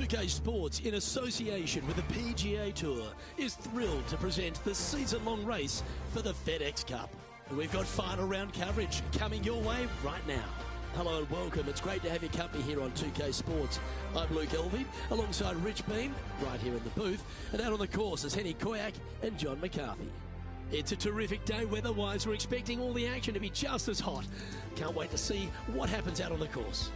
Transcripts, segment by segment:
2K Sports, in association with the PGA Tour, is thrilled to present the season-long race for the FedEx Cup. And we've got final round coverage coming your way right now. Hello and welcome. It's great to have your company here on 2K Sports. I'm Luke Elvey, alongside Rich Beam, right here in the booth. And out on the course is Henny Koyak and John McCarthy. It's a terrific day weather-wise. We're expecting all the action to be just as hot. Can't wait to see what happens out on the course.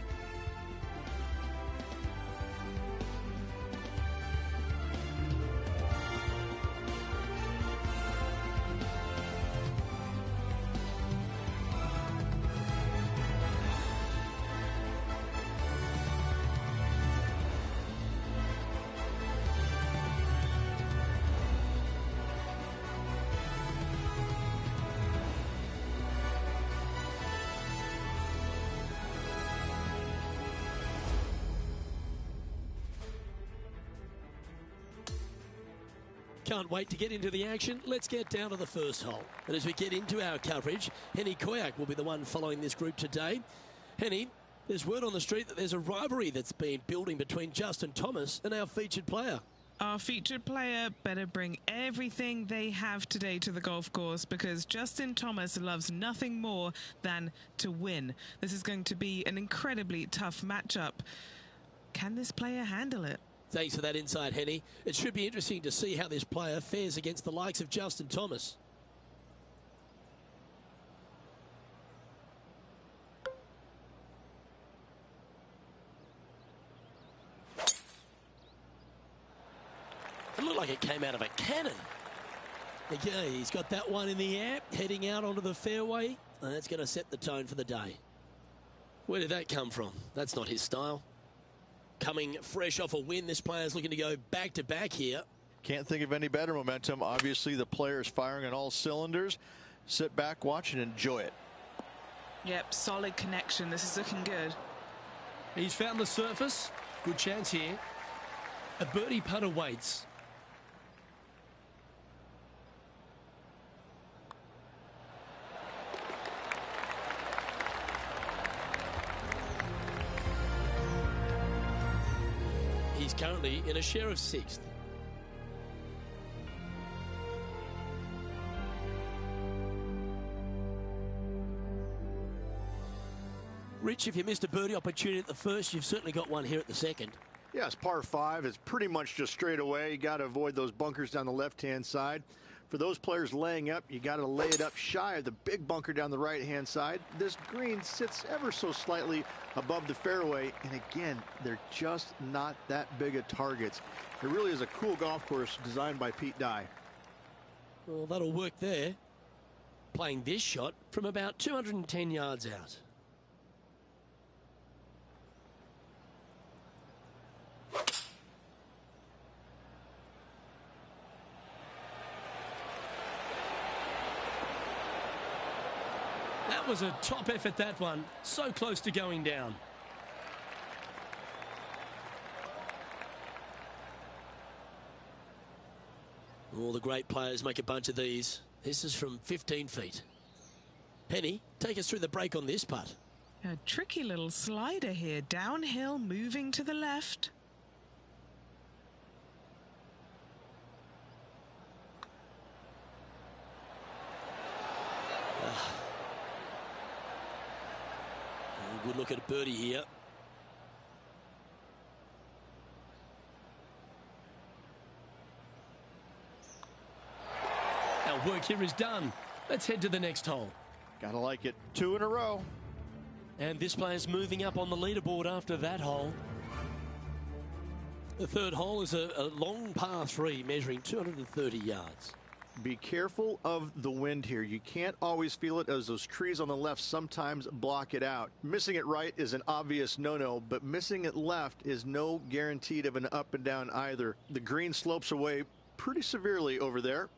Can't wait to get into the action. Let's get down to the first hole. And as we get into our coverage, Henny Koyak will be the one following this group today. Henny, there's word on the street that there's a rivalry that's been building between Justin Thomas and our featured player. Our featured player better bring everything they have today to the golf course, because Justin Thomas loves nothing more than to win. This is going to be an incredibly tough matchup. Can this player handle it? Thanks for that insight, Henny. It should be interesting to see how this player fares against the likes of Justin Thomas. It looked like it came out of a cannon. Okay, he's got that one in the air, heading out onto the fairway. And that's going to set the tone for the day. Where did that come from? That's not his style. Coming fresh off a win, this player's looking to go back-to-back here. Can't think of any better momentum. Obviously, the player is firing on all cylinders. Sit back, watch, and enjoy it. Yep, solid connection. This is looking good. He's found the surface. Good chance here. A birdie putt awaits. He's currently in a share of 6th. Rich, if you missed a birdie opportunity at the first, you've certainly got one here at the second. Yeah, it's par 5. It's pretty much just straight away. You got to avoid those bunkers down the left-hand side. For those players laying up, you got to lay it up shy of the big bunker down the right-hand side. This green sits ever so slightly above the fairway, and again, they're just not that big of targets. It really is a cool golf course designed by Pete Dye. Well, that'll work there. Playing this shot from about 210 yards out. That was a top effort, that one. So close to going down. All the great players make a bunch of these. This is from 15 feet. Henny, take us through the break on this putt. A tricky little slider here. Downhill, moving to the left. Good look at a birdie here. Our work here is done. Let's head to the next hole. Gotta like it. 2 in a row. And this player's moving up on the leaderboard after that hole. The third hole is a long par 3 measuring 230 yards. Be careful of the wind here. You can't always feel it, as those trees on the left sometimes block it out. Missing it right is an obvious no-no, but missing it left is no guaranteed of an up and down either. The green slopes away pretty severely over there.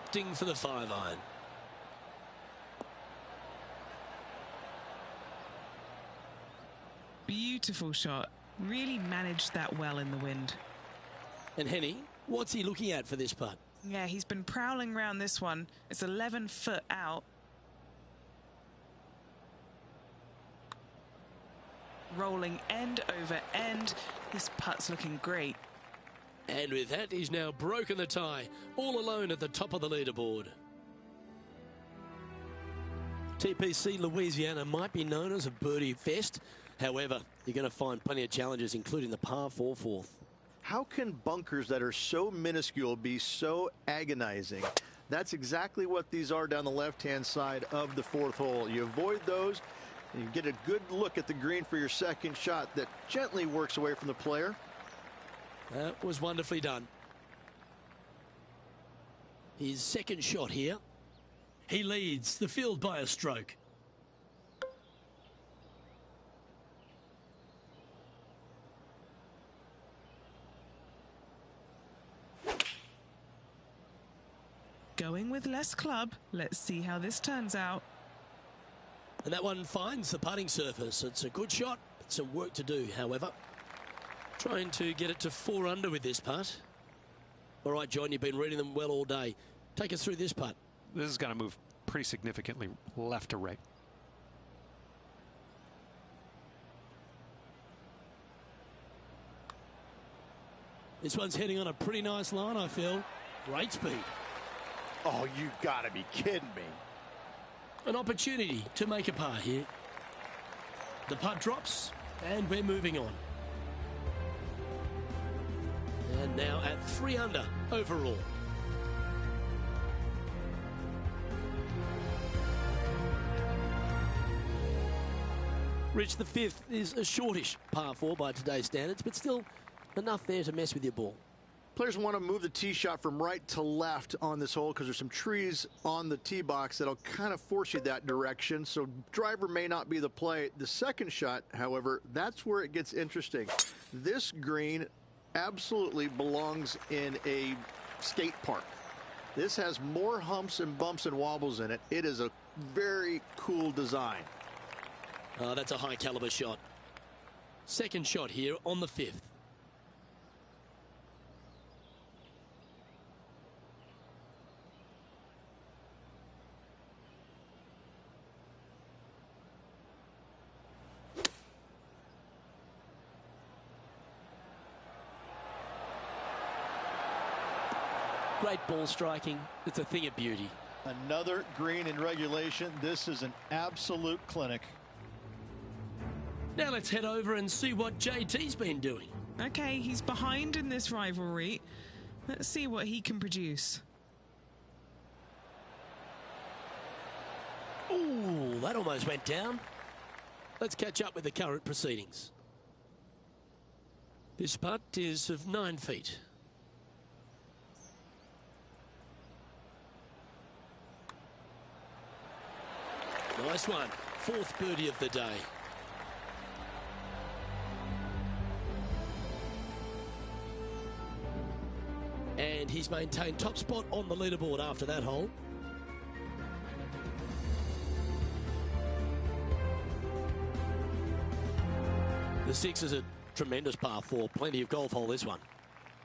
opting for the 5-iron. Beautiful shot. Really managed that well in the wind. And Henny, what's he looking at for this putt? Yeah, he's been prowling around this one. It's 11 foot out. Rolling end over end. This putt's looking great. And with that, he's now broken the tie, all alone at the top of the leaderboard. TPC Louisiana might be known as a birdie fest. However, you're going to find plenty of challenges, including the par 4 fourth. How can bunkers that are so minuscule be so agonizing? That's exactly what these are down the left-hand side of the fourth hole. You avoid those, and you get a good look at the green for your second shot that gently works away from the player. That was wonderfully done. His second shot here. He leads the field by a stroke. Going with less club. Let's see how this turns out. And that one finds the putting surface. It's a good shot, but some work to do, however. Trying to get it to 4 under with this putt. All right, John, you've been reading them well all day. Take us through this putt. This is going to move pretty significantly left to right. This one's heading on a pretty nice line, I feel. Great speed. Oh, you gotta be kidding me. An opportunity to make a par here. The putt drops, and we're moving on. And now at 3 under overall. Rich, the 5th is a shortish par 4 by today's standards, but still enough there to mess with your ball. Players want to move the tee shot from right to left on this hole because there's some trees on the tee box that'll kind of force you that direction. So driver may not be the play. The second shot, however, that's where it gets interesting. This green absolutely belongs in a skate park. This has more humps and bumps and wobbles in it. It is a very cool design. That's a high caliber shot. Second shot here on the 5th. Great ball striking. It's a thing of beauty. Another green in regulation. This is an absolute clinic. Now let's head over and see what JT's been doing. Okay, he's behind in this rivalry. Let's see what he can produce. Ooh, that almost went down. Let's catch up with the current proceedings. This putt is of 9 feet. Nice one. 4th birdie of the day. And he's maintained top spot on the leaderboard after that hole. The 6 is a tremendous par 4. Plenty of golf hole, this one.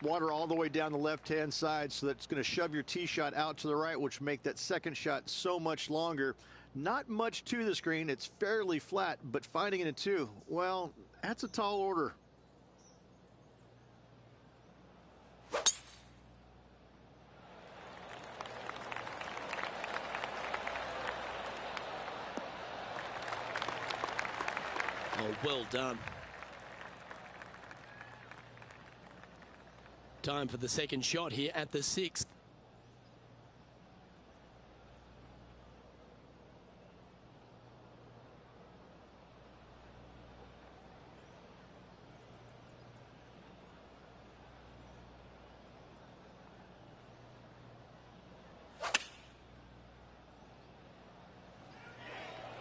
Water all the way down the left-hand side, so that's going to shove your tee shot out to the right, which make that second shot so much longer. Not much to this green. It's fairly flat, but finding it in 2, well, that's a tall order. Oh, well done. Time for the second shot here at the 6th.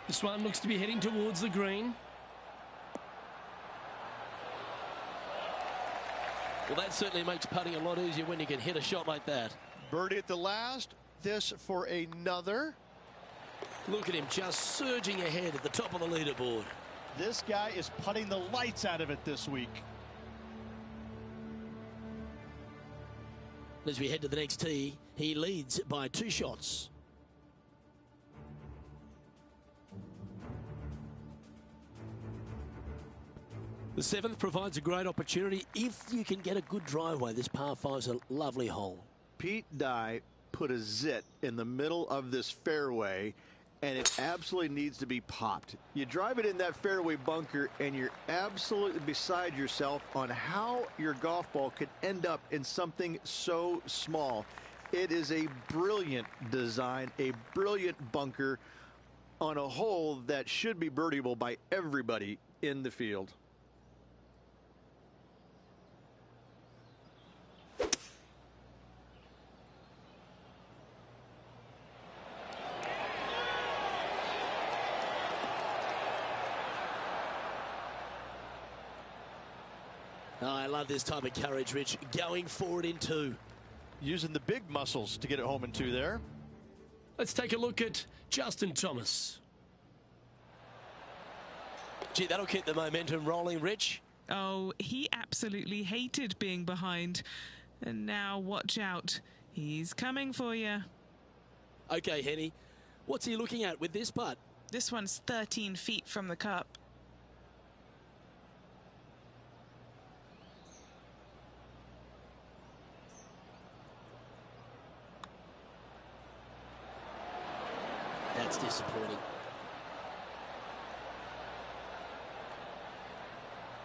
This one looks to be heading towards the green. Well, that certainly makes putting a lot easier when you can hit a shot like that. Birdie at the last, this for another. Look at him just surging ahead at the top of the leaderboard. This guy is putting the lights out of it this week. As we head to the next tee, he leads by 2 shots. The 7th provides a great opportunity if you can get a good driveway. This par 5 is a lovely hole. Pete Dye put a zit in the middle of this fairway, and it absolutely needs to be popped. You drive it in that fairway bunker, and you're absolutely beside yourself on how your golf ball could end up in something so small. It is a brilliant design, a brilliant bunker on a hole that should be birdieable by everybody in the field. Oh, I love this type of courage, Rich. Going forward in 2. Using the big muscles to get it home in 2 there. Let's take a look at Justin Thomas. Gee, that'll keep the momentum rolling, Rich. Oh, he absolutely hated being behind. And now watch out. He's coming for you. Okay, Henny. What's he looking at with this putt? This one's 13 feet from the cup. That's disappointing.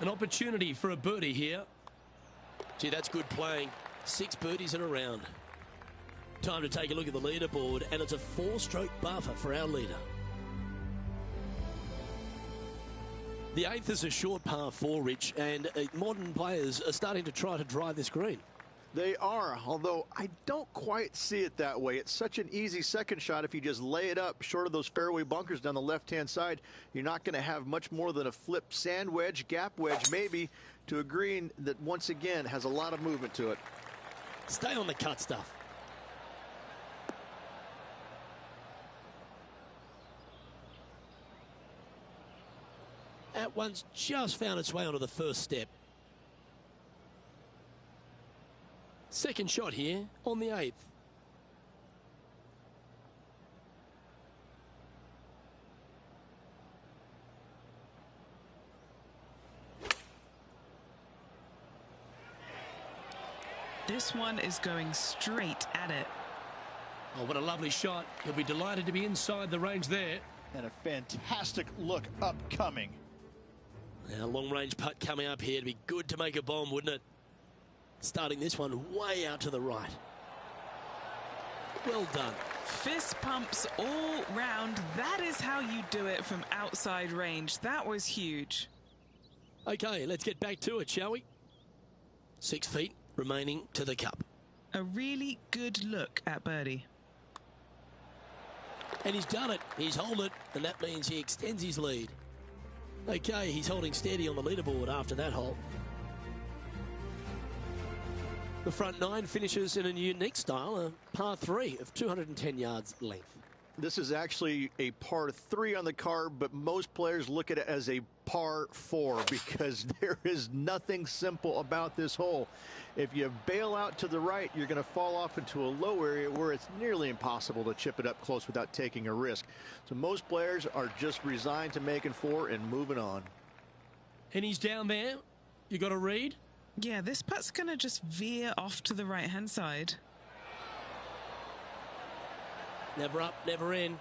An opportunity for a birdie here. Gee, that's good playing. 6 birdies in a round. Time to take a look at the leaderboard, and it's a 4-stroke buffer for our leader. The 8th is a short par 4, Rich, and modern players are starting to try to drive this green. They are, although I don't quite see it that way. It's such an easy second shot. If you just lay it up short of those fairway bunkers down the left-hand side, you're not going to have much more than a flip sand wedge, gap wedge maybe, to a green that once again has a lot of movement to it. Stay on the cut stuff. That one's just found its way onto the first step. Second shot here on the 8th. This one is going straight at it. Oh, what a lovely shot. He'll be delighted to be inside the range there. And a fantastic look upcoming. Now, long-range putt coming up here. It'd be good to make a bomb, wouldn't it? Starting this one way out to the right. Well done. Fist pumps all round. That is how you do it from outside range. That was huge. Okay, let's get back to it, shall we? 6 feet remaining to the cup. A really good look at birdie. And he's done it. He's held it, and that means he extends his lead. Okay, he's holding steady on the leaderboard after that hole. The front 9 finishes in a unique style, a par 3 of 210 yards length. This is actually a par 3 on the card, but most players look at it as a par 4 because there is nothing simple about this hole. If you bail out to the right, you're going to fall off into a low area where it's nearly impossible to chip it up close without taking a risk. So most players are just resigned to making 4 and moving on. And he's down there. You got a read? Yeah, this putt's going to just veer off to the right-hand side. Never up, never in.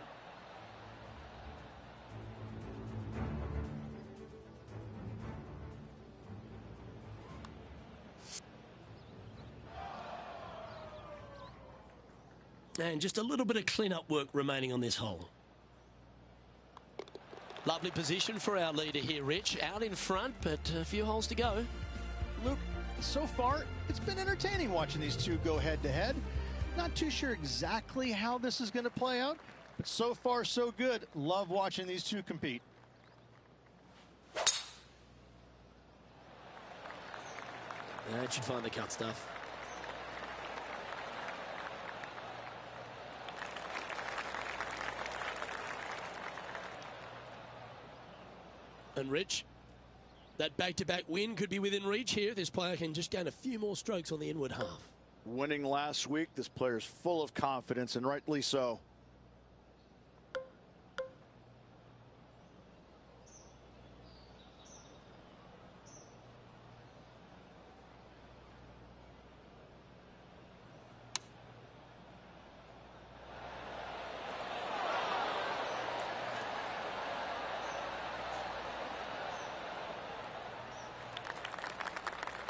And just a little bit of clean-up work remaining on this hole. Lovely position for our leader here, Rich. Out in front, but a few holes to go. Luke, so far, it's been entertaining watching these two go head-to-head. Not too sure exactly how this is going to play out, but so far, so good. Love watching these two compete. That should find the cut stuff. And Rich, that back-to-back win could be within reach here. This player can just gain a few more strokes on the inward half. Winning last week, this player's full of confidence, and rightly so.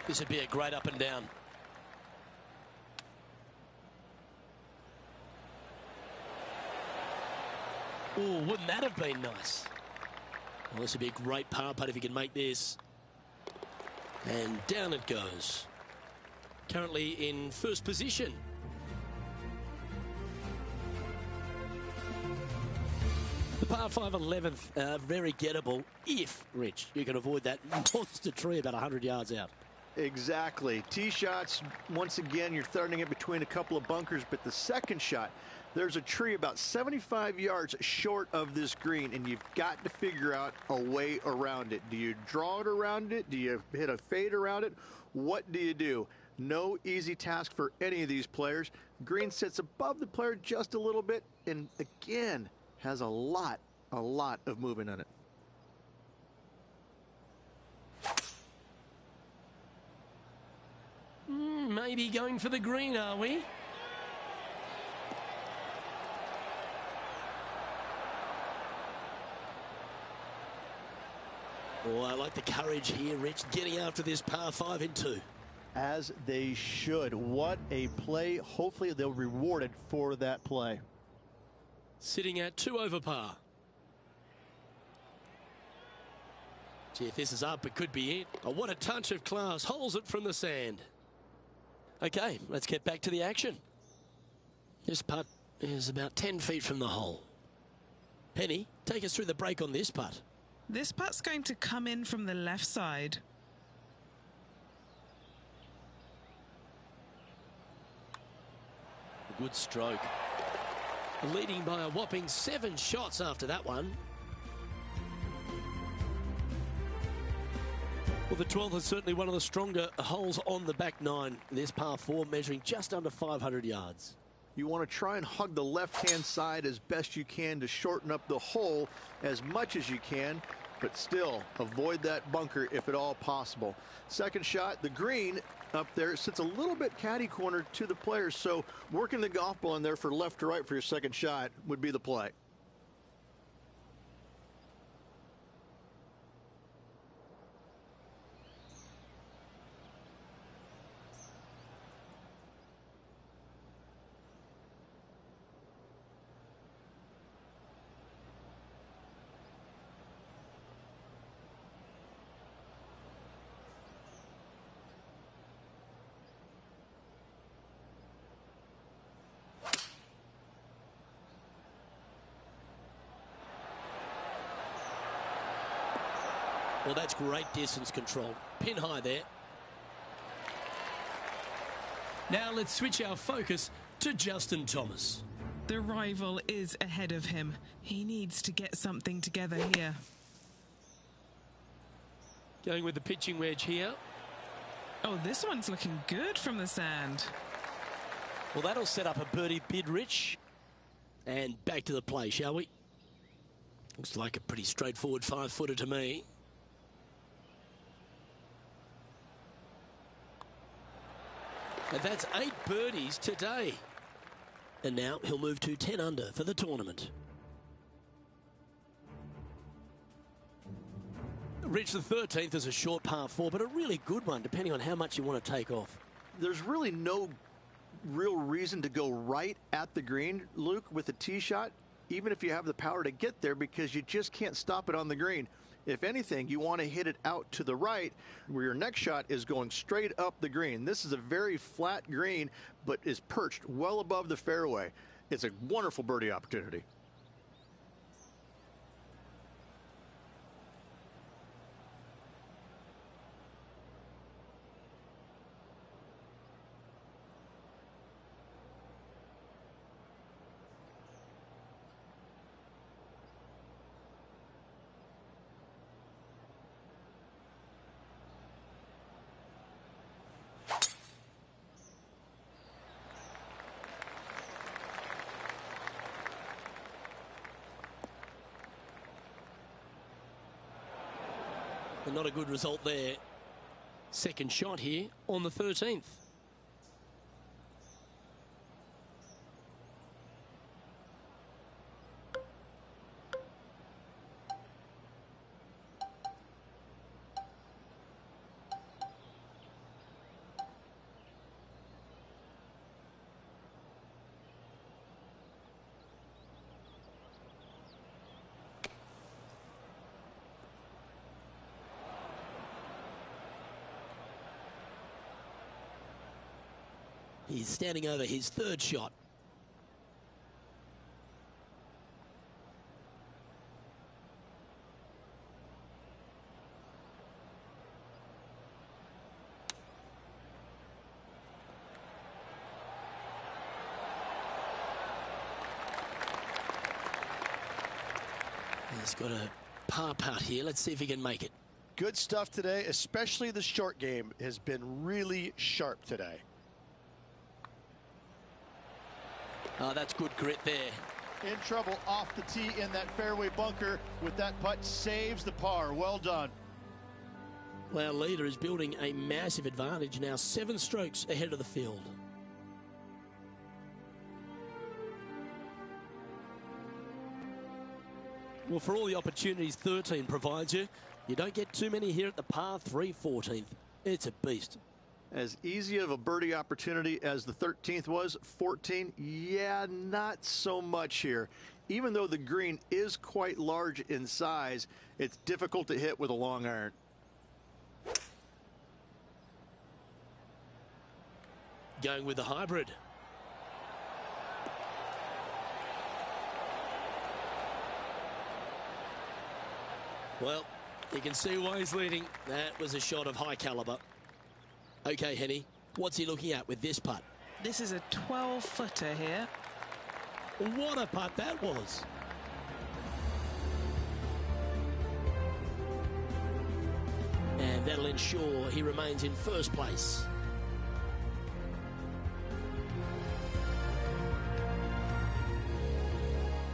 This would be a great up and down. Oh, wouldn't that have been nice? Well, this would be a great par putt if he can make this. And down it goes. Currently in first position. The par 5 11th, very gettable if, Rich, you can avoid that monster tree about 100 yards out. Exactly. Tee shots, once again, you're starting it between a couple of bunkers, but the second shot, there's a tree about 75 yards short of this green, and you've got to figure out a way around it. Do you draw it around it? Do you hit a fade around it? What do you do? No easy task for any of these players. Green sits above the player just a little bit, and again, has a lot of movement on it. Maybe going for the green, are we? Oh, I like the courage here, Rich, getting after this par 5 in 2. As they should. What a play. Hopefully they'll be rewarded for that play. Sitting at 2 over par. Gee, if this is up, it could be it. Oh, what a touch of class. Holds it from the sand. Okay, let's get back to the action. This putt is about 10 feet from the hole. Penny, take us through the break on this putt. This putt's going to come in from the left side. Good stroke. Leading by a whopping 7 shots after that one. Well, the 12th is certainly one of the stronger holes on the back 9. This par 4 measuring just under 500 yards. You want to try and hug the left-hand side as best you can to shorten up the hole as much as you can, but still avoid that bunker if at all possible. Second shot, the green up there sits a little bit caddy corner to the players, so working the golf ball in there for left to right for your second shot would be the play. Well, that's great distance control. Pin high there. Now let's switch our focus to Justin Thomas. The rival is ahead of him. He needs to get something together here. Going with the pitching wedge here. Oh, this one's looking good from the sand. Well, that'll set up a birdie bid, Rich. And back to the play, shall we? Looks like a pretty straightforward 5-footer to me. And that's 8 birdies today. And now he'll move to 10 under for the tournament. Rich, the 13th is a short par 4, but a really good one, depending on how much you want to take off. There's really no real reason to go right at the green, Luke, with a tee shot, even if you have the power to get there, because you just can't stop it on the green. If anything, you want to hit it out to the right, where your next shot is going straight up the green. This is a very flat green, but is perched well above the fairway. It's a wonderful birdie opportunity. But not a good result there. Second shot here on the 13th. He's standing over his third shot. He's got a par putt here. Let's see if he can make it. Good stuff today, especially the short game has been really sharp today. Oh, that's good grit there. In trouble off the tee in that fairway bunker with that putt, saves the par. Well done. Well, leader is building a massive advantage now, 7 strokes ahead of the field. Well, for all the opportunities 13 provides you, you don't get too many here at the par 3 14th. It's a beast. As easy of a birdie opportunity as the 13th was, 14, yeah, not so much here. Even though the green is quite large in size, it's difficult to hit with a long iron. Going with the hybrid. Well, you can see why he's leading. That was a shot of high caliber. Okay, Henny, what's he looking at with this putt? This is a 12-footer here. What a putt that was. And that'll ensure he remains in first place.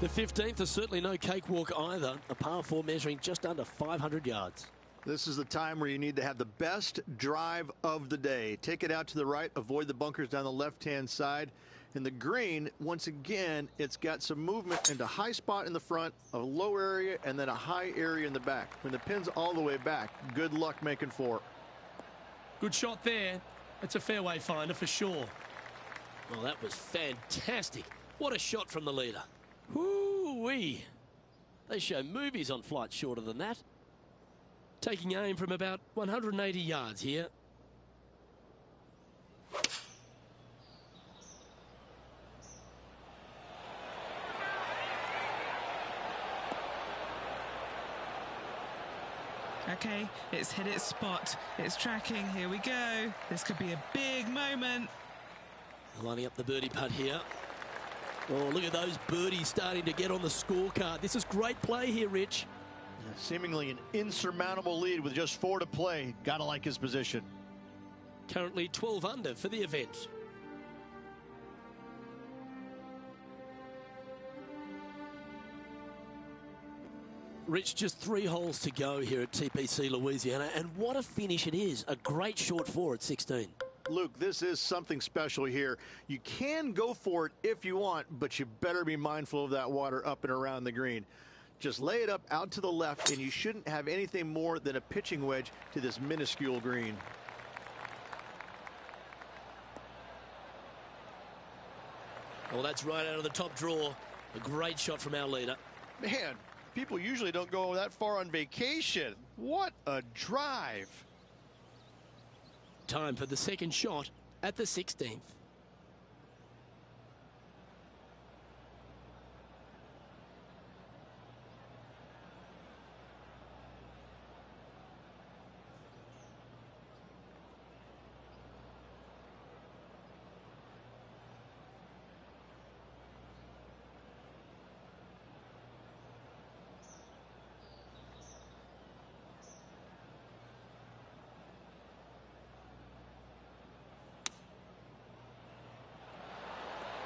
The 15th is certainly no cakewalk either. A par 4 measuring just under 500 yards. This is the time where you need to have the best drive of the day. Take it out to the right, avoid the bunkers down the left-hand side. In the green, once again, it's got some movement into high spot in the front, a low area, and then a high area in the back. When the pin's all the way back, good luck making 4. Good shot there. It's a fairway finder for sure. Well, that was fantastic. What a shot from the leader. Whoo-wee. They show movies on flights shorter than that. Taking aim from about 180 yards here. Okay, it's hit its spot. It's tracking. Here we go. This could be a big moment. Lining up the birdie putt here. Oh, look at those birdies starting to get on the scorecard. This is great play here, Rich. Seemingly an insurmountable lead with just 4 to play. Gotta like his position. Currently 12 under for the event. Rich, just 3 holes to go here at TPC Louisiana, and what a finish it is. A great short 4 at 16. Luke, this is something special here. You can go for it if you want, but you better be mindful of that water up and around the green. Just lay it up out to the left, and you shouldn't have anything more than a pitching wedge to this minuscule green. Well, that's right out of the top draw. A great shot from our leader. Man, people usually don't go that far on vacation. What a drive. Time for the second shot at the 16th.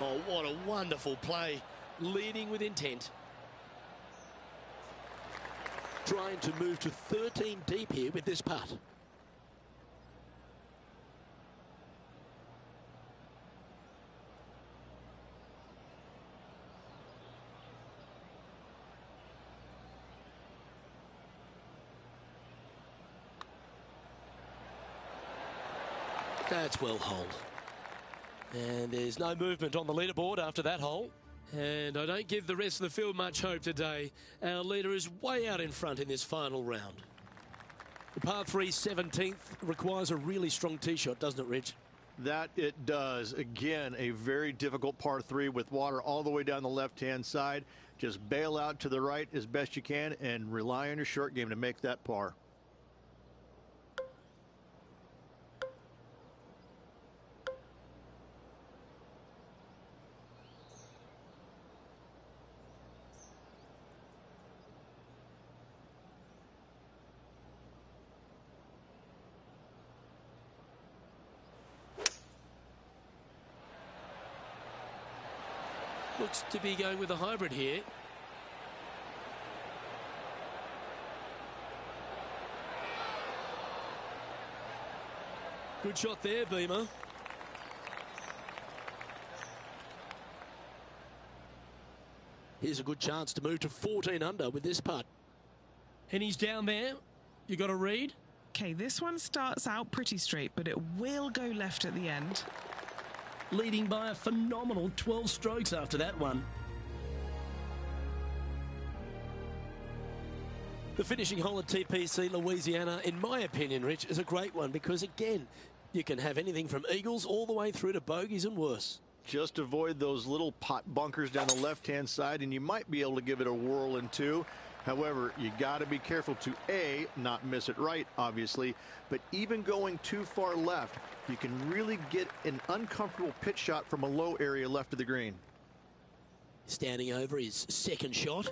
Oh, what a wonderful play. Leading with intent. trying to move to 13 deep here with this putt. That's well holed. And there's no movement on the leaderboard after that hole. And I don't give the rest of the field much hope today. Our leader is way out in front in this final round. The par 3 17th requires a really strong tee shot, doesn't it, Rich? That it does. Again, a very difficult par 3 with water all the way down the left-hand side. Just bail out to the right as best you can and rely on your short game to make that par. Looks to be going with a hybrid here. Good shot there, Beamer. Here's a good chance to move to 14 under with this putt. And he's down there. You got a read? Okay, this one starts out pretty straight, but it will go left at the end. Leading by a phenomenal 12 strokes after that one. The finishing hole at TPC Louisiana, in my opinion, Rich, is a great one because, again, you can have anything from eagles all the way through to bogeys and worse. Just avoid those little pot bunkers down the left-hand side, and you might be able to give it a whirl in two. However, you got to be careful to, A, not miss it right, obviously, but even going too far left, you can really get an uncomfortable pitch shot from a low area left of the green. Standing over his second shot.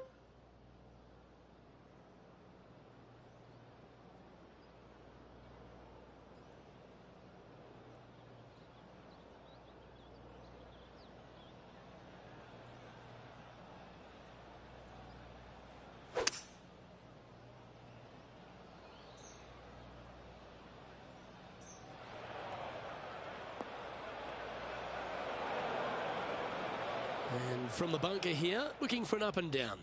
And from the bunker here, looking for an up and down.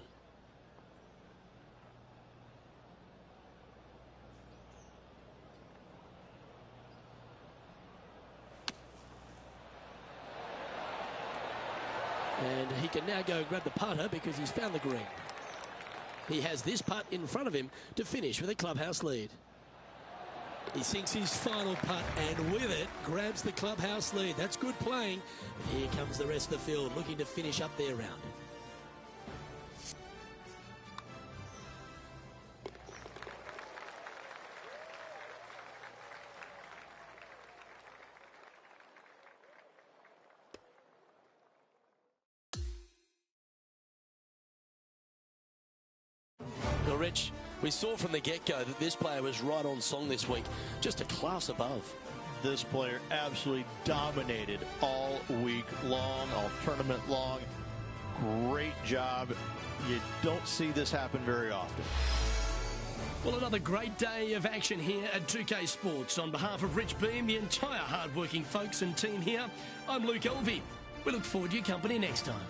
And he can now go and grab the putter because he's found the green. He has this putt in front of him to finish with a clubhouse lead. He sinks his final putt and with it grabs the clubhouse lead. That's good playing. And here comes the rest of the field looking to finish up their round. Well, Rich, we saw from the get-go that this player was right on song this week, just a class above. This player absolutely dominated all week long, all tournament long. Great job. You don't see this happen very often. Well, another great day of action here at 2K Sports. On behalf of Rich Beam, the entire hard-working folks and team here, I'm Luke Elvey. We look forward to your company next time.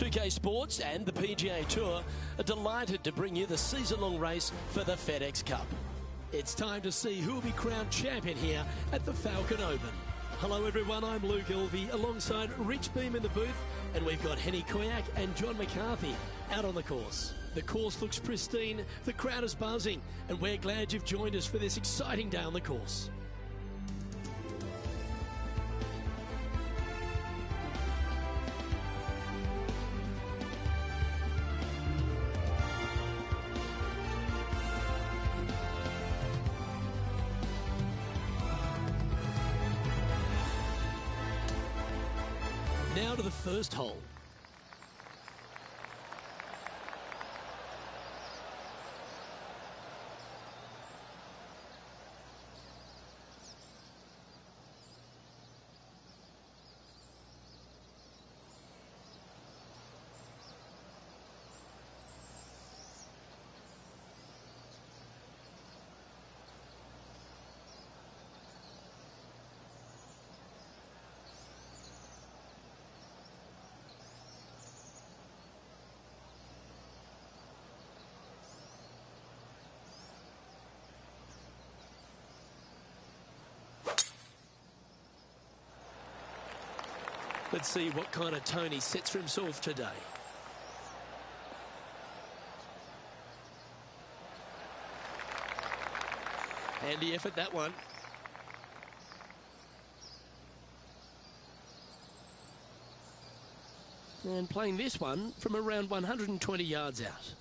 2K Sports and the PGA Tour are delighted to bring you the season-long race for the FedEx Cup. It's time to see who will be crowned champion here at the Falcon Open. Hello everyone, I'm Luke Elvey alongside Rich Beam in the booth, and we've got Henny Koyak and John McCarthy out on the course. The course looks pristine, the crowd is buzzing, and we're glad you've joined us for this exciting day on the course. Now to the first hole. Let's see what kind of tone he sets for himself today. Handy effort, that one. And playing this one from around 120 yards out.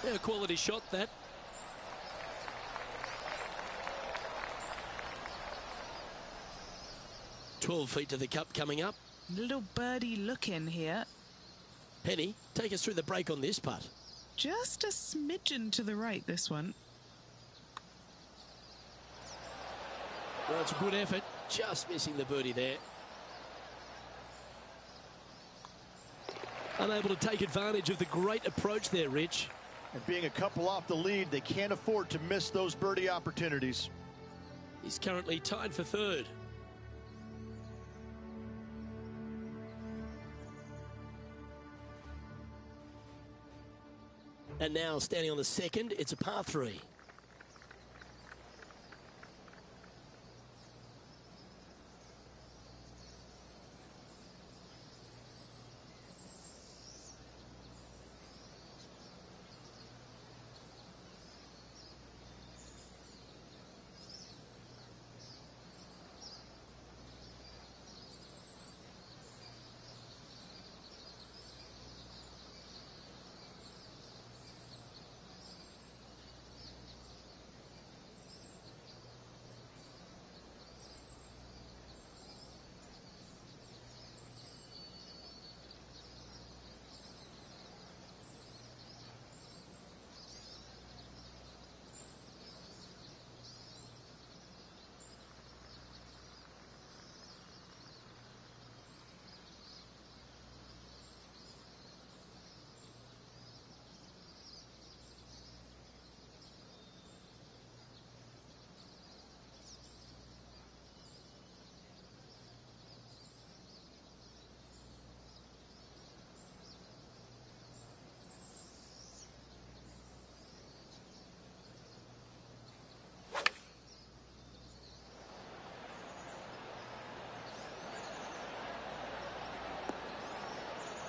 A quality shot, that. "12 feet to the cup coming up. Little birdie look in here. Henny, take us through the break on this putt. Just a smidgen to the right, this one. Well, it's a good effort. Just missing the birdie there. Unable to take advantage of the great approach there, Rich. And being a couple off the lead, they can't afford to miss those birdie opportunities. He's currently tied for third. And now standing on the second, it's a par 3.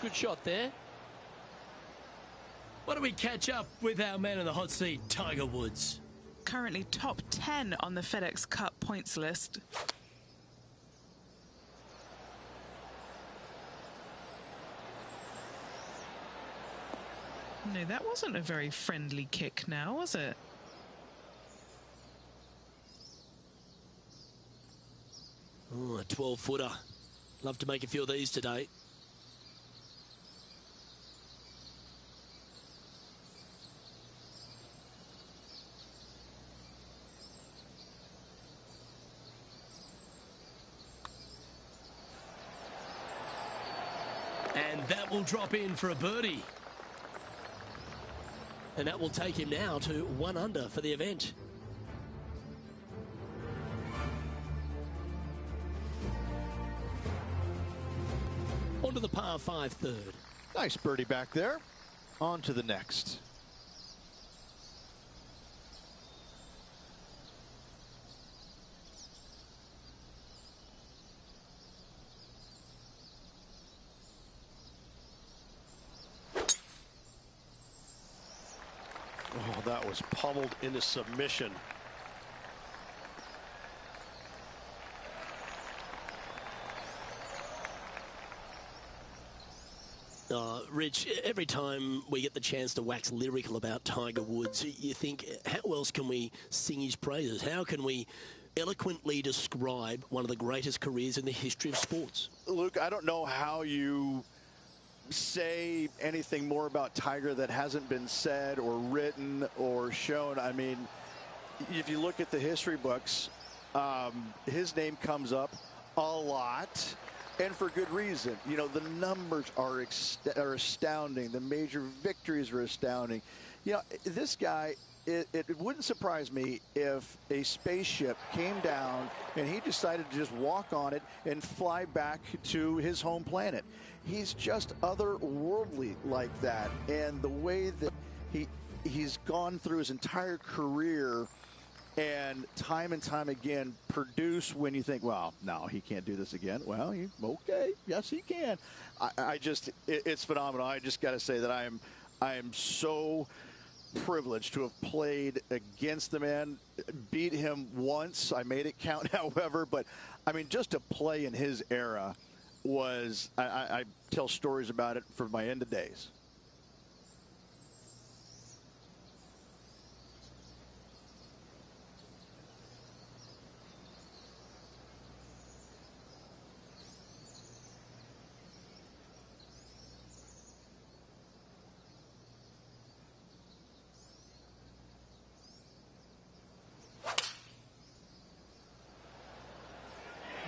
Good shot there. Why don't we catch up with our man in the hot seat, Tiger Woods? Currently top 10 on the FedEx Cup points list. No, that wasn't a very friendly kick now, was it? Oh, a 12-footer. Love to make a few of these today. And that will drop in for a birdie. And that will take him now to 1 under for the event. Onto the par 5 third. Nice birdie back there. On to the next. Oh, that was pummeled into submission. Rich, every time we get the chance to wax lyrical about Tiger Woods, you think, how else can we sing his praises? How can we eloquently describe one of the greatest careers in the history of sports? Luke, I don't know how you say anything more about Tiger that hasn't been said or written or shown. I mean, if you look at the history books, his name comes up a lot. And for good reason. You know, the numbers are astounding. The major victories are astounding. You know, this guy, it wouldn't surprise me if a spaceship came down and he decided to just walk on it and fly back to his home planet. He's just otherworldly like that. And the way that he's gone through his entire career and time again produce when you think, well, no, he can't do this again. Well, okay, yes, he can. It's phenomenal. I just got to say that I am so privileged to have played against the man, beat him once. I made it count, however, but I mean, just to play in his era was, I tell stories about it for my end of days.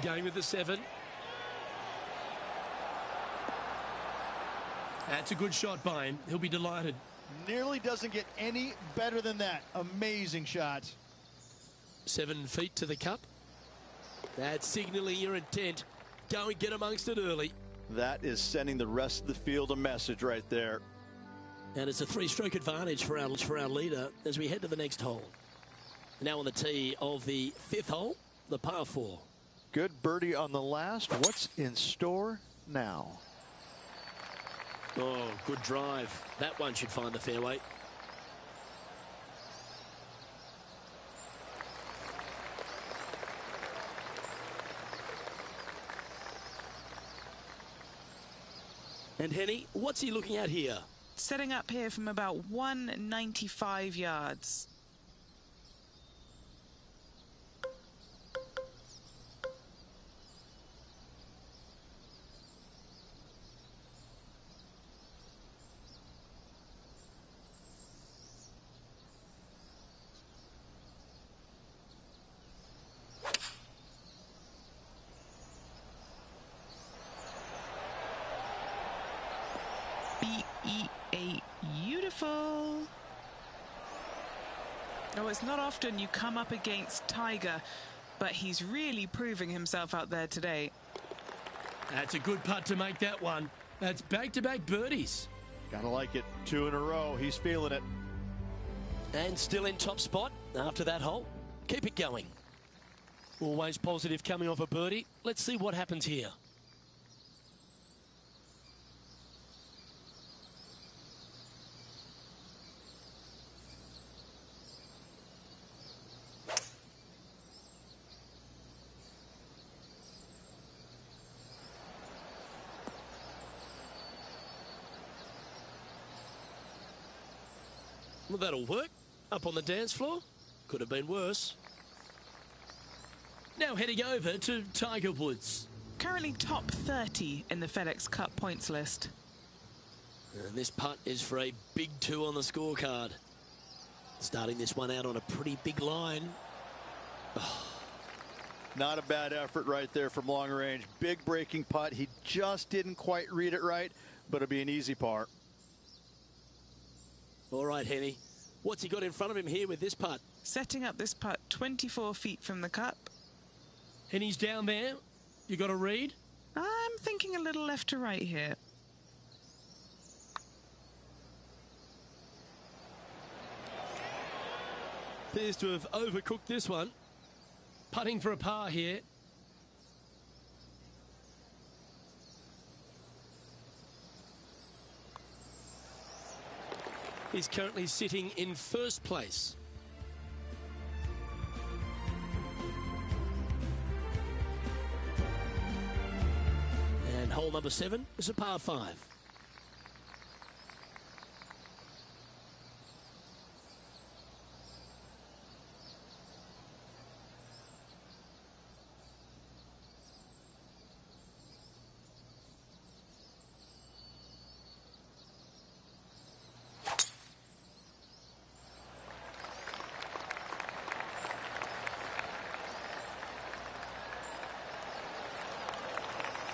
Going with the 7. That's a good shot by him. He'll be delighted. Nearly doesn't get any better than that. Amazing shot. 7 feet to the cup. That's signaling your intent. Go and get amongst it early. That is sending the rest of the field a message right there. And it's a 3-stroke advantage for our leader as we head to the next hole. Now on the tee of the 5th hole, the par 4. Good birdie on the last. What's in store now? Oh, good drive. That one should find the fairway. And Henny, what's he looking at here? Setting up here from about 195 yards. Ep.8, beautiful. Oh, it's not often you come up against Tiger, but he's really proving himself out there today. That's a good putt to make that one. That's back-to-back birdies. Gotta like it. 2 in a row. He's feeling it. And still in top spot after that hole. Keep it going. Always positive coming off a birdie. Let's see what happens here. Well, that'll work. Up on the dance floor. Could have been worse. Now heading over to Tiger Woods. Currently top 30 in the FedEx Cup points list. And this putt is for a big 2 on the scorecard. Starting this one out on a pretty big line. Oh. Not a bad effort right there from long range. Big breaking putt. He just didn't quite read it right, but it'll be an easy par. All right, Henny. What's he got in front of him here with this putt? Setting up this putt 24 feet from the cup. Henny's down there. You got a read? I'm thinking a little left to right here. Appears to have overcooked this one. Putting for a par here. He's currently sitting in first place. And hole number 7 is a par 5.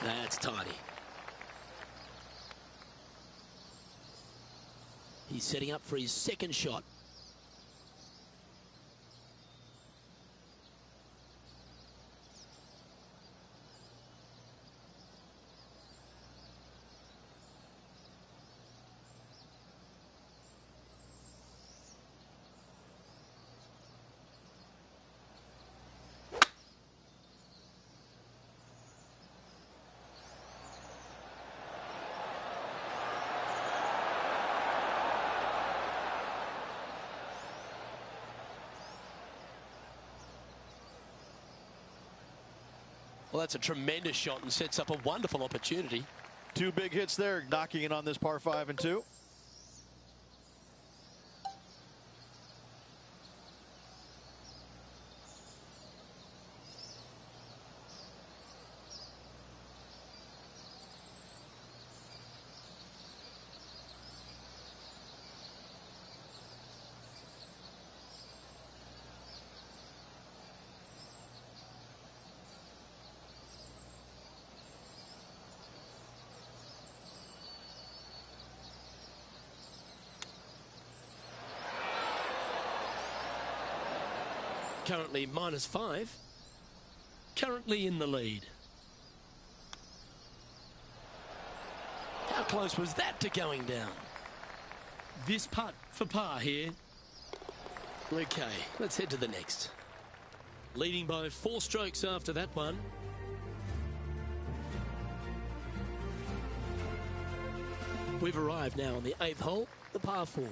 That's tidy. He's setting up for his second shot. Well, that's a tremendous shot and sets up a wonderful opportunity. 2 big hits there, knocking it on this par 5 and 2. Currently -5. Currently in the lead. How close was that to going down? This putt for par here. Okay, let's head to the next. Leading by 4 strokes after that one. We've arrived now on the 8th hole, the par 4.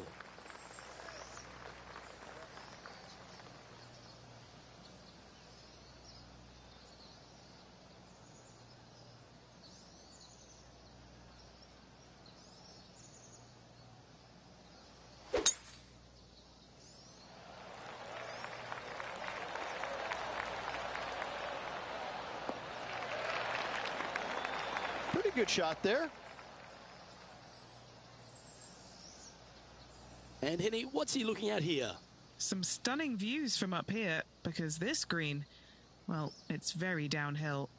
Pretty good shot there. And Henny, what's he looking at here? Some stunning views from up here, because this green, well, it's very downhill.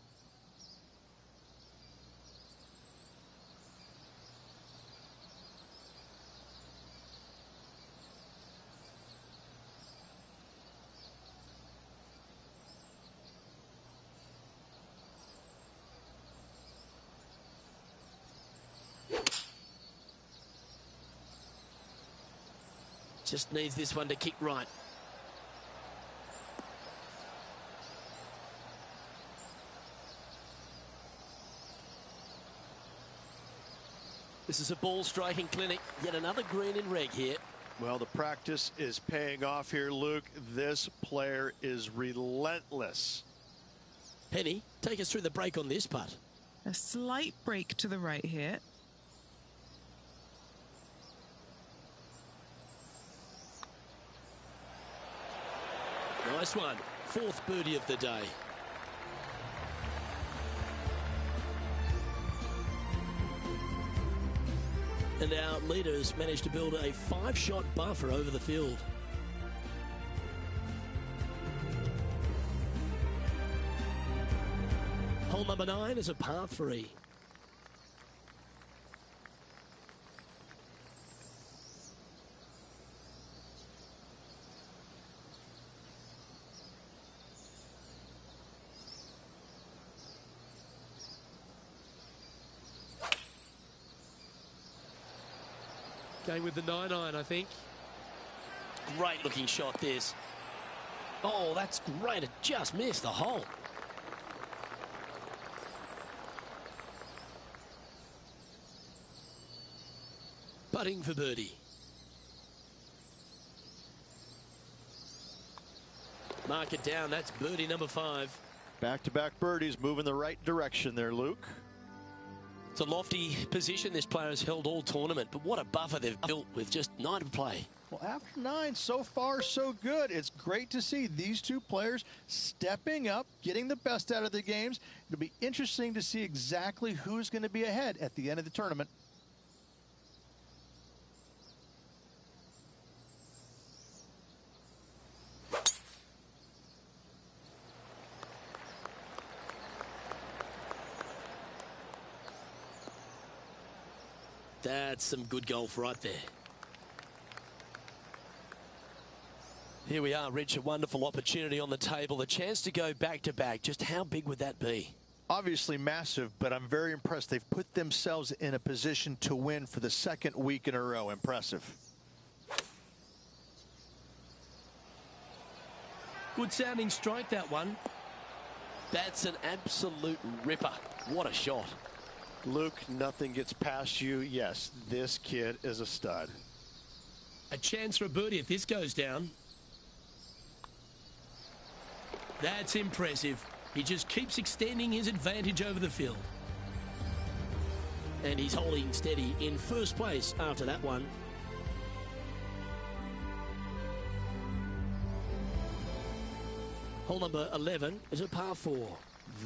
Just needs this one to kick right. This is a ball striking clinic. Yet another green in reg here. Well, the practice is paying off here, Luke. This player is relentless. Henny, take us through the break on this putt. A slight break to the right here. Nice one. 4th birdie of the day. And our leaders managed to build a 5-shot buffer over the field. Hole number 9 is a par 3. Going with the 9-iron, I think. Great looking shot, this. Oh, that's great. It just missed the hole. Putting for birdie. Mark it down. That's birdie number 5. Back-to-back birdies, moving the right direction there, Luke. It's a lofty position this player has held all tournament, but what a buffer they've built with just 9 to play. Well, after 9, so far so good. It's great to see these two players stepping up, getting the best out of their games. It'll be interesting to see exactly who's going to be ahead at the end of the tournament. That's some good golf right there. Here we are, Rich, a wonderful opportunity on the table. The chance to go back-to-back. Just how big would that be? Obviously massive, but I'm very impressed. They've put themselves in a position to win for the 2nd week in a row. Impressive. Good sounding strike, that one. That's an absolute ripper. What a shot. Luke, nothing gets past you. Yes, this kid is a stud. A chance for a birdie if this goes down. That's impressive. He just keeps extending his advantage over the field. And he's holding steady in first place after that one. Hole number 11 is a par 4.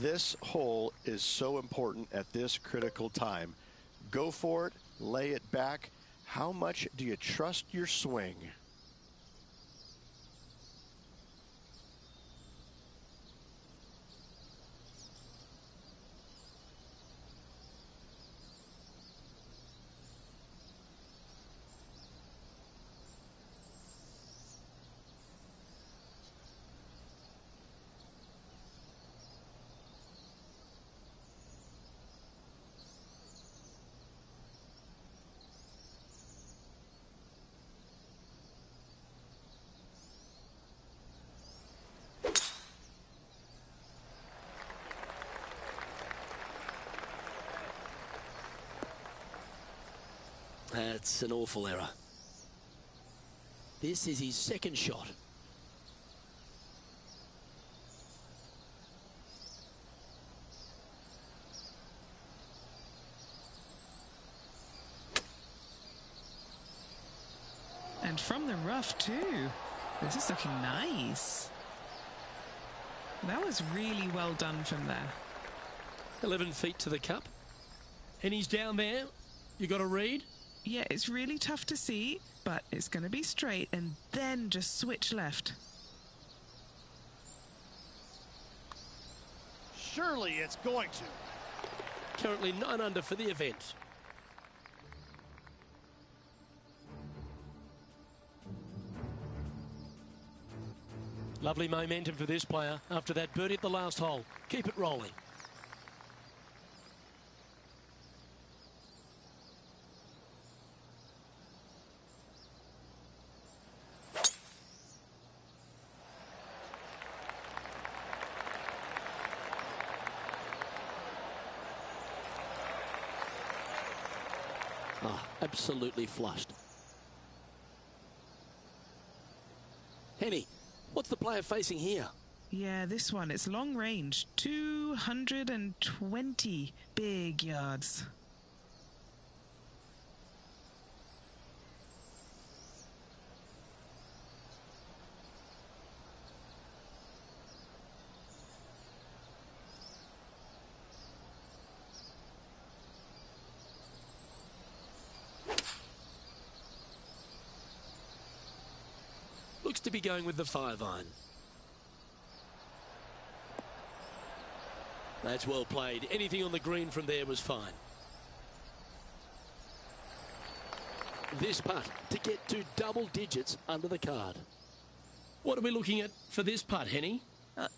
This hole is so important at this critical time. Go for it, lay it back. How much do you trust your swing? That's an awful error. This is his 2nd shot. And from the rough too. This is looking nice. That was really well done from there. 11 feet to the cup. And he's down there. You got to read. Yeah, it's really tough to see, but it's going to be straight and then just switch left. Surely it's going to. Currently 9 under for the event. Lovely momentum for this player after that birdie at the last hole. Keep it rolling. Oh, absolutely flushed. Henny, what's the player facing here? Yeah, this one, it's long range. 220 big yards. Looks to be going with the 5-iron. That's well played. Anything on the green from there was fine. This putt to get to double digits under the card. What are we looking at for this putt, Henny?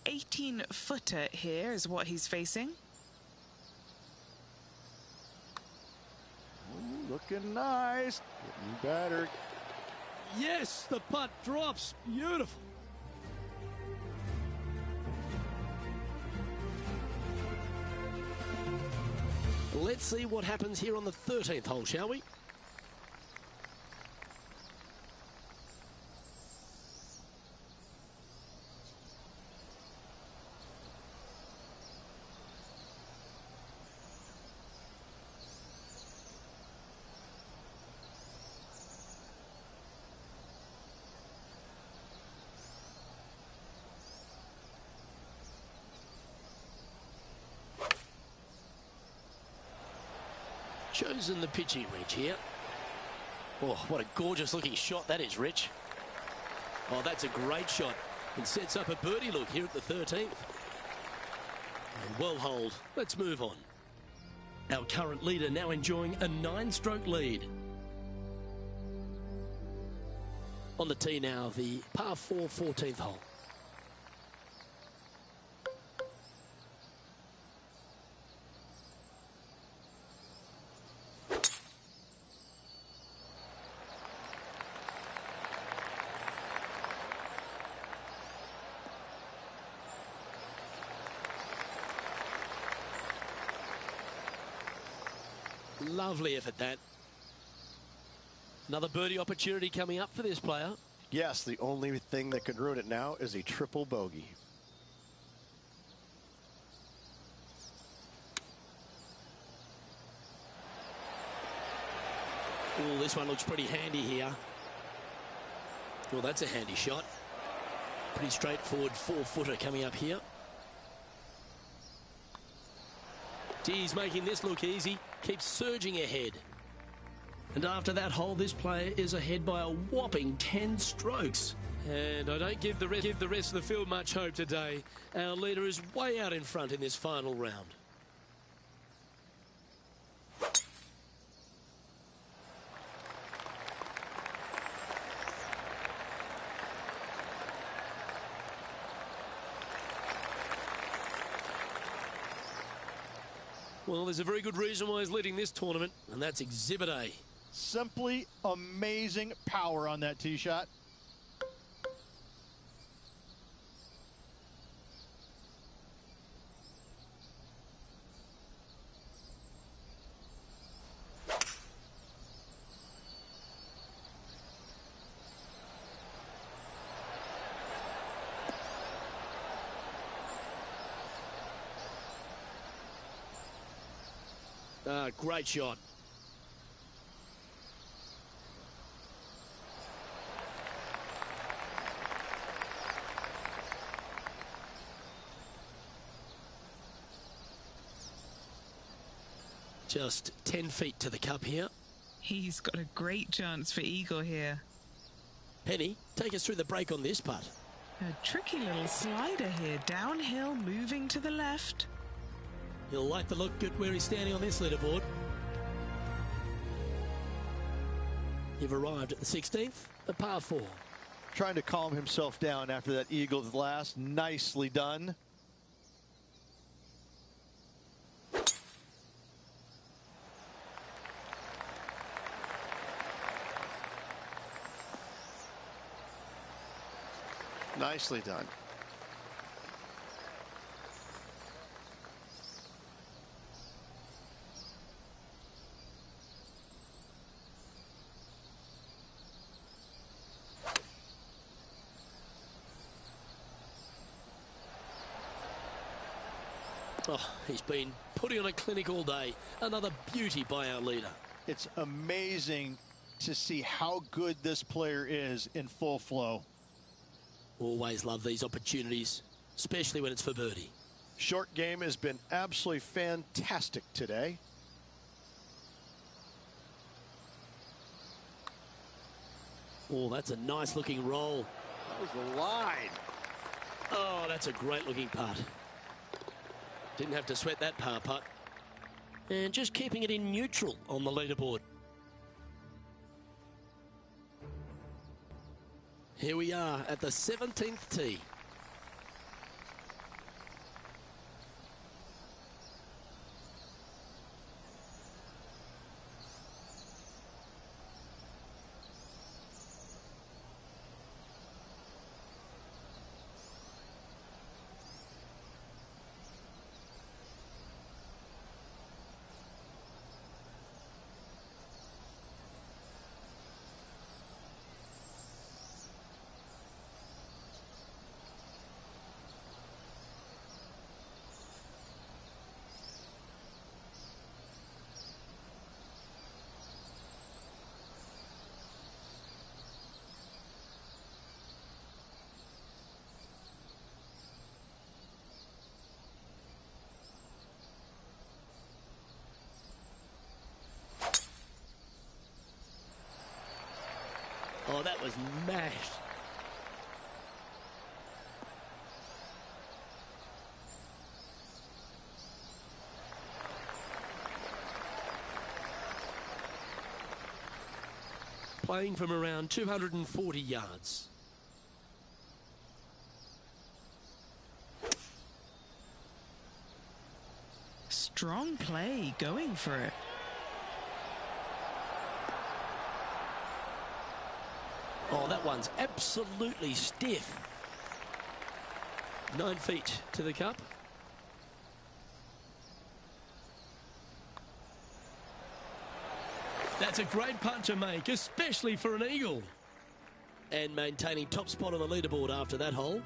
18-footer here is what he's facing. Ooh, looking nice. Getting better. Yes, the putt drops. Beautiful. Let's see what happens here on the 13th hole, shall we? Chosen the pitching wedge here. Oh, what a gorgeous looking shot that is, Rich. Oh, that's a great shot. And sets up a birdie look here at the 13th. And well holed. Let's move on. Our current leader now enjoying a 9-stroke lead. On the tee now, the par 4 14th hole. Lovely effort, that. Another birdie opportunity coming up for this player. Yes, the only thing that could ruin it now is a triple bogey. Oh, this one looks pretty handy here. Well, that's a handy shot. Pretty straightforward 4-footer coming up here. He's making this look easy. Keeps surging ahead. And after that hole, this player is ahead by a whopping 10 strokes. And I don't give the rest of the field much hope today. Our leader is way out in front in this final round. Well, there's a very good reason why he's leading this tournament, and that's Exhibit A. Simply amazing power on that tee shot. Great shot. Just 10 feet to the cup here. He's got a great chance for eagle here. Penny, take us through the break on this putt. A tricky little slider here, downhill, moving to the left. He'll like the look good where he's standing on this leaderboard. You've arrived at the 16th, the par 4. Trying to calm himself down after that eagle at the last. Nicely done. Nicely done. Oh, he's been putting on a clinic all day. Another beauty by our leader. It's amazing to see how good this player is in full flow. Always love these opportunities, especially when it's for birdie. Short game has been absolutely fantastic today. Oh, that's a nice looking roll. That was the line. Oh, that's a great looking putt. Didn't have to sweat that par putt. And just keeping it in neutral on the leaderboard. Here we are at the 17th tee. Oh, that was mashed. Playing from around 240 yards. Strong play, going for it. Oh, that one's absolutely stiff. 9 feet to the cup. That's a great putt to make, especially for an eagle. And maintaining top spot on the leaderboard after that hole.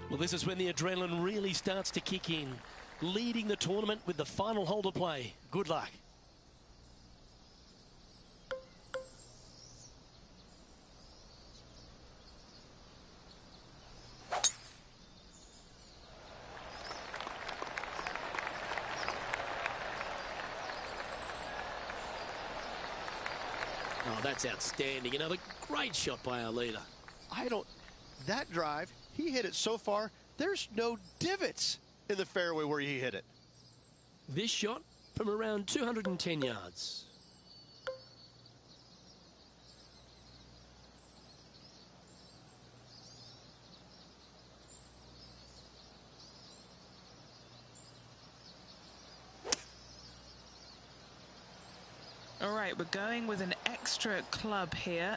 Well, this is when the adrenaline really starts to kick in. Leading the tournament with the final hole to play. Good luck. Oh, that's outstanding. Another great shot by our leader. That drive, he hit it so far, there's no divots in the fairway where he hit it. This shot from around 210 yards. All right, we're going with an extra club here.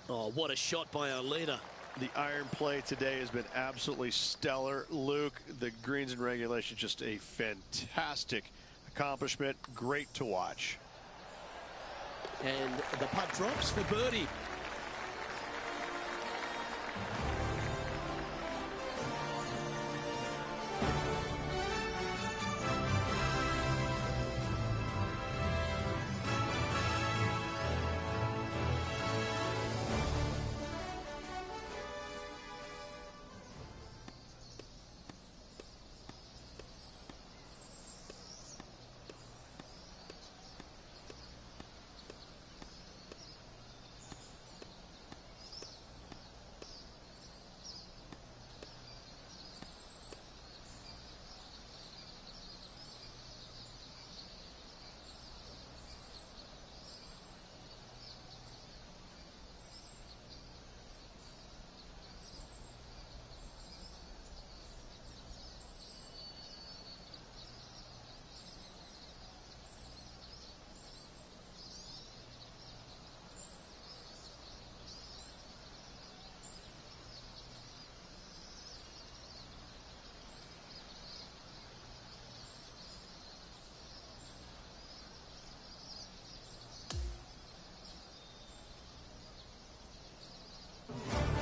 Oh, what a shot by our leader. The iron play today has been absolutely stellar. Luke, the greens and regulation, just a fantastic accomplishment. Great to watch. And the putt drops for birdie.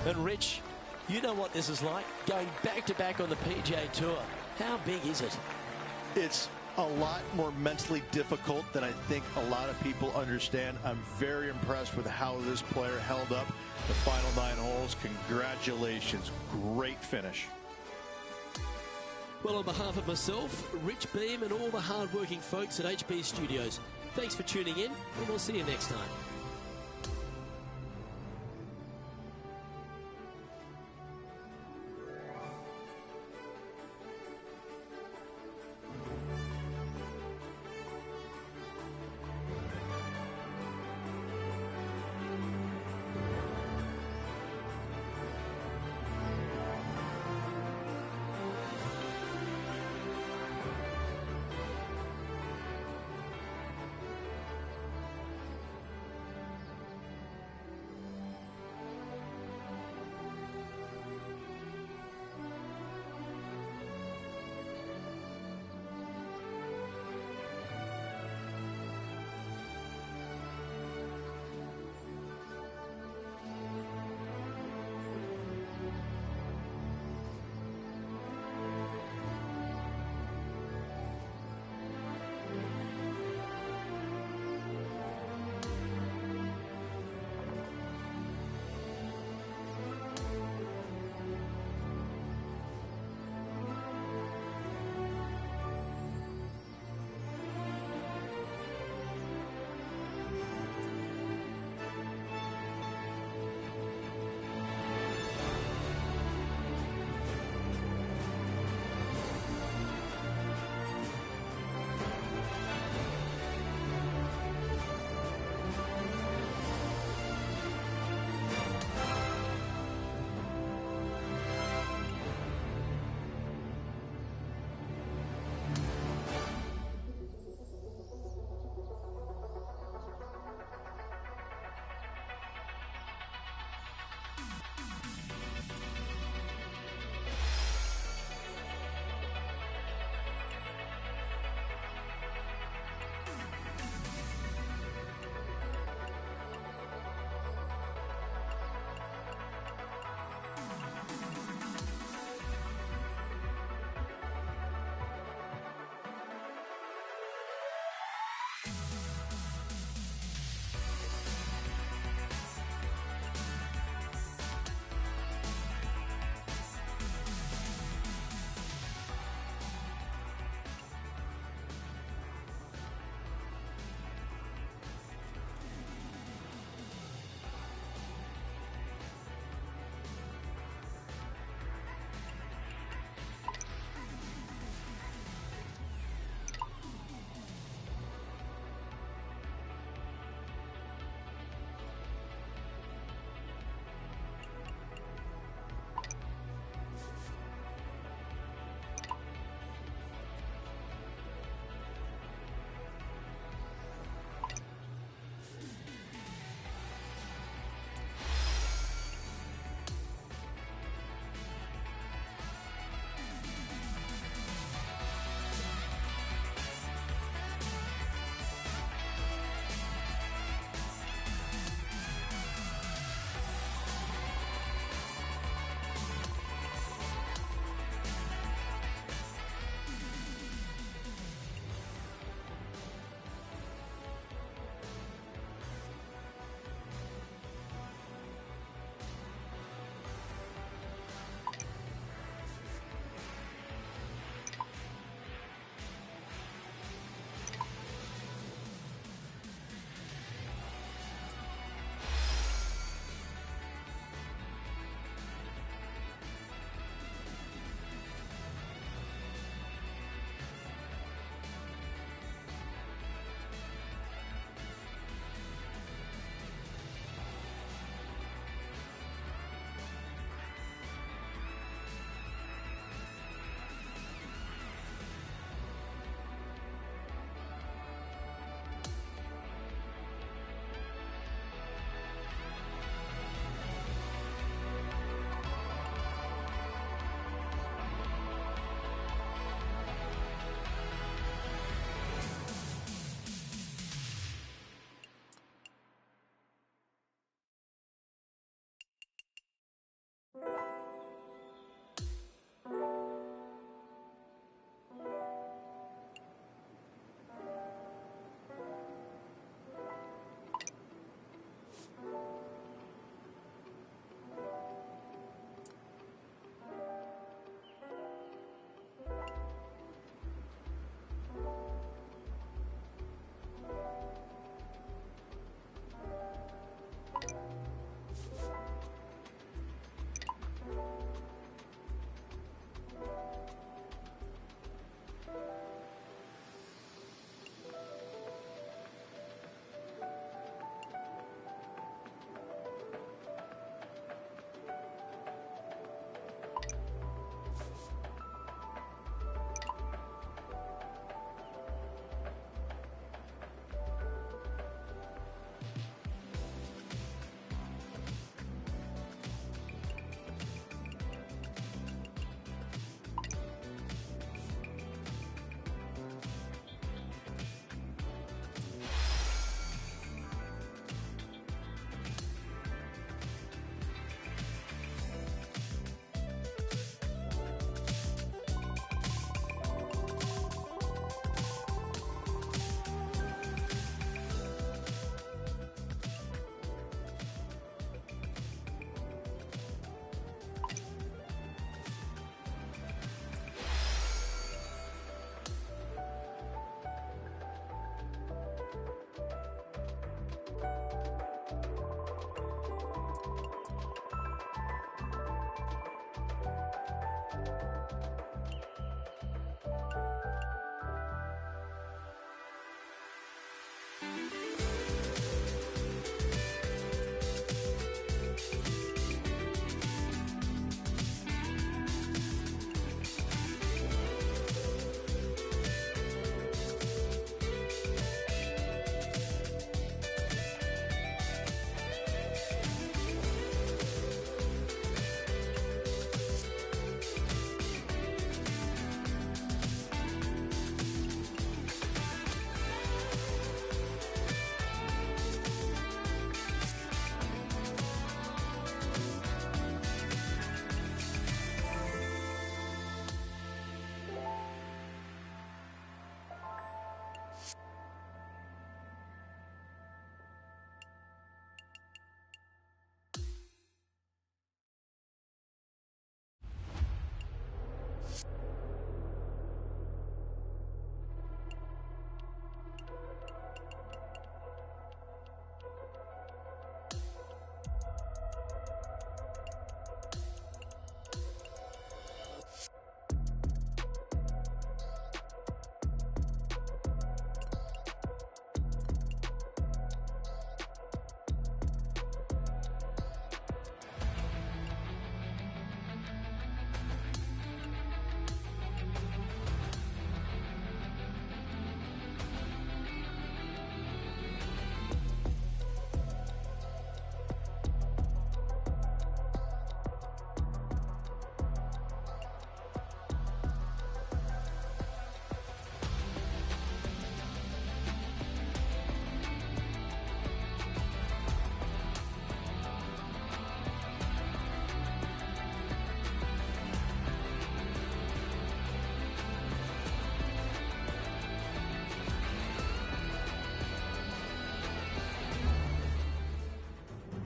And Rich, you know what this is like, going back-to-back on the PGA Tour. How big is it? It's a lot more mentally difficult than I think a lot of people understand. I'm very impressed with how this player held up the final 9 holes. Congratulations. Great finish. Well, on behalf of myself, Rich Beam, and all the hard-working folks at HB Studios, thanks for tuning in, and we'll see you next time.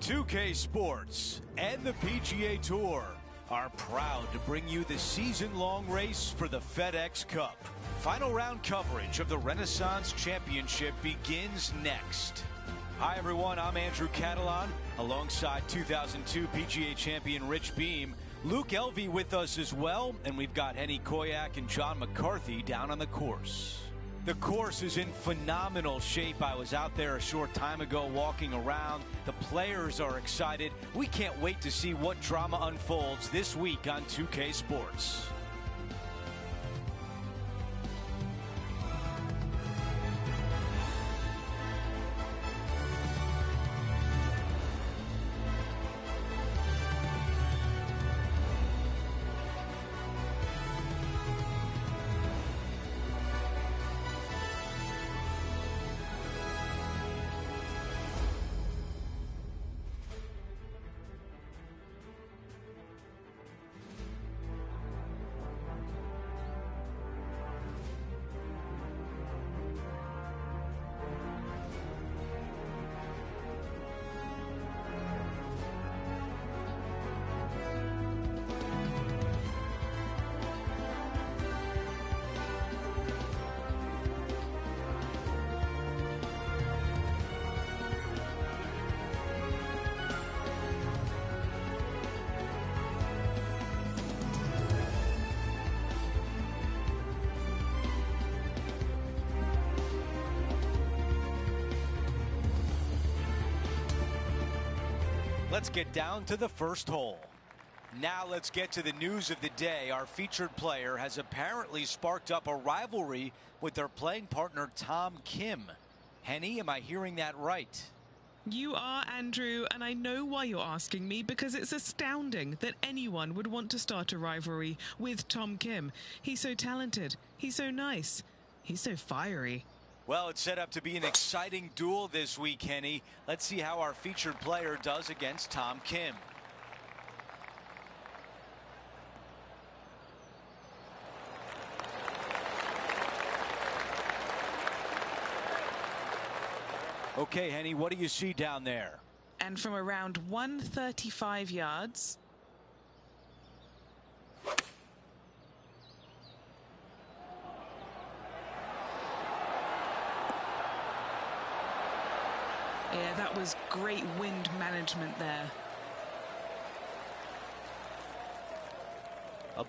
2K Sports and the PGA Tour are proud to bring you the season-long race for the FedEx Cup. Final round coverage of the Renaissance Championship begins next. Hi everyone, I'm Andrew Catalan, alongside 2002 PGA champion Rich Beem. Luke Elvey with us as well, and we've got Henny Koyak and John McCarthy down on the course. The course is in phenomenal shape. I was out there a short time ago walking around. The players are excited. We can't wait to see what drama unfolds this week on 2K Sports. Let's get down to the first hole. Now let's get to the news of the day. Our featured player has apparently sparked up a rivalry with their playing partner Tom Kim. Henny, am I hearing that right? You are, Andrew, and I know why you're asking me, because it's astounding that anyone would want to start a rivalry with Tom Kim. He's so talented. He's so nice. He's so fiery. Well, it's set up to be an exciting duel this week, Henny. Let's see how our featured player does against Tom Kim. Okay, Henny, what do you see down there? And from around 135 yards... Yeah, that was great wind management there. A